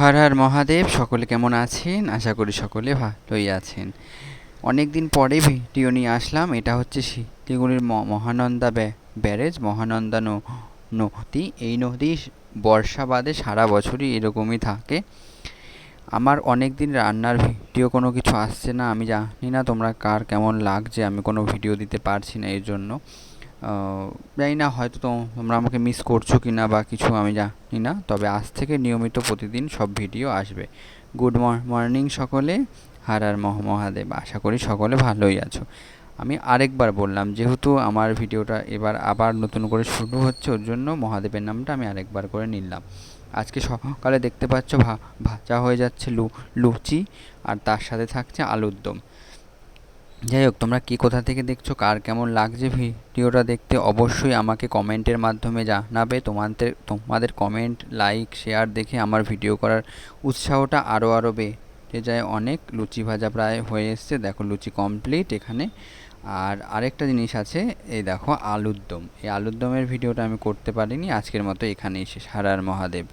হর হর মহাদেব, সকলে কেমন আছেন? আশা করি সকলে ভালোই আছেন। অনেক দিন পরে ভিডিও নিয়ে আসলাম। এটা হচ্ছে শিলিগুড়ির মহানন্দা ব্যারেজ, মহানন্দা নদী। এই নদী বর্ষা বাদে সারা বছরই এরকমই থাকে। আমার অনেক দিন রান্নার ভিডিও কোনো কিছু আসছে না। আমি জানি না তোমরা কার কেমন লাগছে, আমি কোনো ভিডিও দিতে পারছি না এর জন্য। জানি না হয়তো তোমরা আমাকে মিস করছো কি না বা কিছু, আমি জানি না। তবে আজ থেকে নিয়মিত প্রতিদিন সব ভিডিও আসবে। গুড মর্নিং সকলে, হর হর মহাদেব। আশা করি সকলে ভালোই আছো। আমি আরেকবার বললাম, যেহেতু আমার ভিডিওটা এবার আবার নতুন করে শুরু হচ্ছে, ওর জন্য মহাদেবের নামটা আমি আরেকবার করে নিলাম। আজকে সকালে দেখতে পাচ্ছ ভাজা হয়ে যাচ্ছে লুচি, আর তার সাথে থাকছে আলুর দম। যাই হোক, তোমরা কি কোথা থেকে দেখছো, কার কেমন লাগছে ভিডিওটা দেখতে, অবশ্যই আমাকে কমেন্টের মাধ্যমে জানাবে। তোমাদের কমেন্ট, লাইক, শেয়ার দেখে আমার ভিডিও করার উৎসাহটা আরও বেড়ে যায় অনেক। লুচি ভাজা প্রায় হয়ে এসছে, দেখো লুচি কমপ্লিট এখানে। আর আরেকটা জিনিস আছে, এই দেখো আলুর দম। এই আলুর দমের ভিডিওটা আমি করতে পারিনি, আজকের মতো এখানেই শেষ। হর হর মহাদেব।